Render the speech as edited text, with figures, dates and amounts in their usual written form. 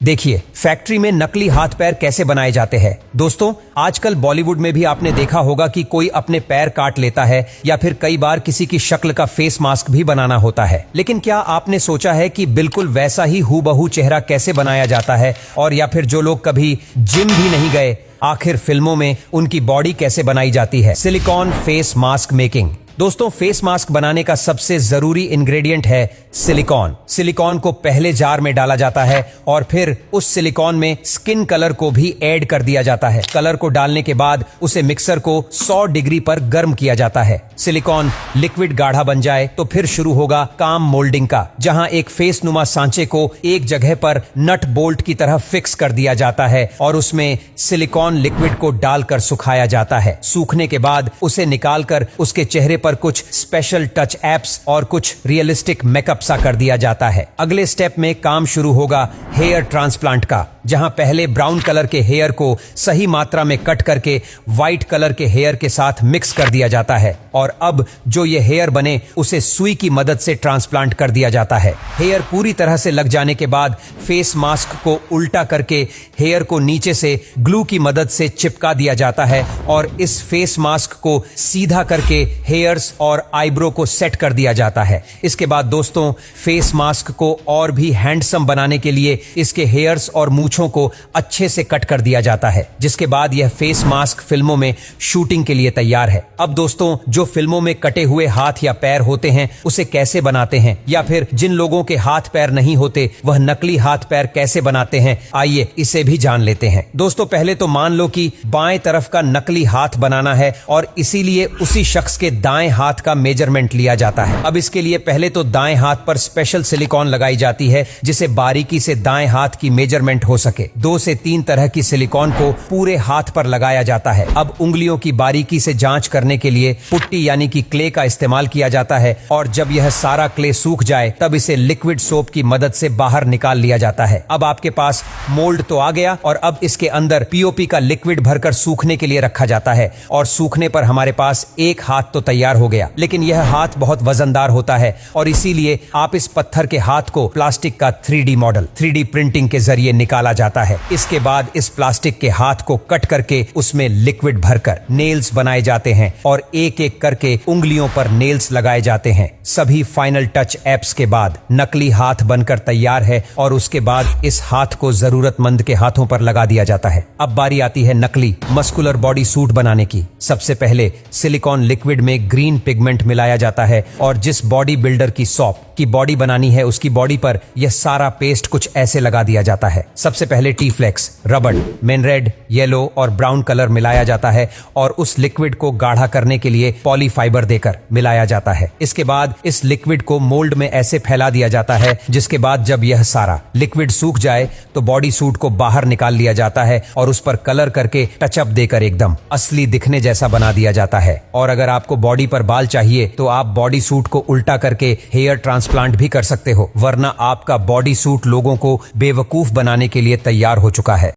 देखिए, फैक्ट्री में नकली हाथ पैर कैसे बनाए जाते हैं। दोस्तों, आजकल बॉलीवुड में भी आपने देखा होगा कि कोई अपने पैर काट लेता है या फिर कई बार किसी की शक्ल का फेस मास्क भी बनाना होता है। लेकिन क्या आपने सोचा है कि बिल्कुल वैसा ही हूबहू चेहरा कैसे बनाया जाता है? और या फिर जो लोग कभी जिम भी नहीं गए, आखिर फिल्मों में उनकी बॉडी कैसे बनाई जाती है? Silicon face mask making. दोस्तों, फेस मास्क बनाने का सबसे जरूरी इंग्रेडिएंट है सिलिकॉन। सिलिकॉन को पहले जार में डाला जाता है और फिर उस सिलिकॉन में स्किन कलर को भी ऐड कर दिया जाता है। कलर को डालने के बाद उसे मिक्सर को 100 डिग्री पर गर्म किया जाता है। सिलिकॉन लिक्विड गाढ़ा बन जाए तो फिर शुरू होगा काम मोल्डिंग का, जहां एक फेस नुमा सांचे को एक जगह पर नट बोल्ट की तरह फिक्स कर दिया जाता है और उसमें सिलिकॉन लिक्विड को डालकर सुखाया जाता है। सूखने के बाद उसे निकालकर उसके चेहरे पर कुछ स्पेशल टच एप्स और कुछ रियलिस्टिक मेकअप सा कर दिया जाता है। अगले स्टेप में काम शुरू होगा हेयर ट्रांसप्लांट का, जहां पहले ब्राउन कलर के हेयर को सही मात्रा में कट करके व्हाइट कलर के हेयर के साथ मिक्स कर दिया जाता है और अब जो ये हेयर बने उसे सुई की मदद से ट्रांसप्लांट कर दिया जाता है। हेयर पूरी तरह से लग जाने के बाद फेस मास्क को उल्टा करके हेयर को नीचे से ग्लू की मदद से चिपका दिया जाता है और इस फेस मास्क को सीधा करके हेयर्स और आईब्रो को सेट कर दिया जाता है। इसके बाद दोस्तों, फेस मास्क को और भी हैंडसम बनाने के लिए इसके हेयर्स और मूछों को अच्छे से कट कर दिया जाता है, जिसके बाद यह फेस मास्क फिल्मों में शूटिंग के लिए तैयार है। अब दोस्तों, जो फिल्मों में कटे हुए हाथ या पैर होते हैं उसे कैसे बनाते हैं, या फिर जिन लोगों के हाथ पैर नहीं होते वह नकली हाथ पैर कैसे बनाते हैं, आइए इसे भी जान लेते हैं। दोस्तों, पहले तो मान लो कि बाएं तरफ का नकली हाथ बनाना है और इसीलिए उसी शख्स के दाएं हाथ का मेजरमेंट लिया जाता है। अब इसके लिए पहले तो दाएं हाथ पर स्पेशल सिलिकॉन लगाई जाती है जिसे बारीकी से दाएं हाथ की मेजरमेंट हो सके। 2 से 3 तरह की सिलिकॉन को पूरे हाथ पर लगाया जाता है। अब उंगलियों की बारीकी से जांच करने के लिए पुट्टी यानी कि क्ले का इस्तेमाल किया जाता है और जब यह सारा क्ले सूख जाए तब इसे लिक्विड सोप की मदद से बाहर निकाल लिया जाता है। अब आपके पास मोल्ड तो आ गया और अब इसके अंदर पीओपी का लिक्विड भरकर सूखने के लिए रखा जाता है और सूखने पर हमारे पास एक हाथ तो तैयार हो गया। लेकिन यह हाथ बहुत वजनदार होता है और इसीलिए आप इस पत्थर के हाथ को प्लास्टिक का 3D मॉडल 3D प्रिंटिंग के जरिए निकाला जाता है। इसके बाद इस प्लास्टिक के हाथ को कट करके उसमें लिक्विड भरकर नेल्स बनाए जाते हैं और एक एक करके उंगलियों पर नेल्स लगाए जाते हैं। सभी फाइनल टच एप्स के बाद नकली हाथ बनकर तैयार है और उसके बाद इस हाथ को जरूरतमंद के हाथों पर लगा दिया जाता है। अब बारी आती है नकली मस्कुलर बॉडी सूट बनाने की। सबसे पहले सिलिकॉन लिक्विड में ग्रीन पिगमेंट मिलाया जाता है और जिस बॉडी बिल्डर की सॉप की बॉडी बनानी है उसकी बॉडी पर यह सारा पेस्ट कुछ ऐसे लगा दिया जाता है। सबसे पहले टी फ्लेक्स, रबड़, मेन रेड, येलो और ब्राउन कलर मिलाया जाता है और उस लिक्विड को गाढ़ा करने के लिए पॉलीफाइबर देकर मिलाया जाता है। इसके बाद इस लिक्विड को मोल्ड में ऐसे फैला दिया जाता है, जिसके बाद जब यह सारा लिक्विड सूख जाए तो बॉडी सूट को बाहर निकाल लिया जाता है और उस पर कलर करके टचअप देकर एकदम असली दिखने जैसा बना दिया जाता है। और अगर आपको बॉडी पर बाल चाहिए तो आप बॉडी सूट को उल्टा करके हेयर ट्रांसप्लांट भी कर सकते हो, वरना आपका बॉडी सूट लोगों को बेवकूफ बनाने के लिए तैयार हो चुका है।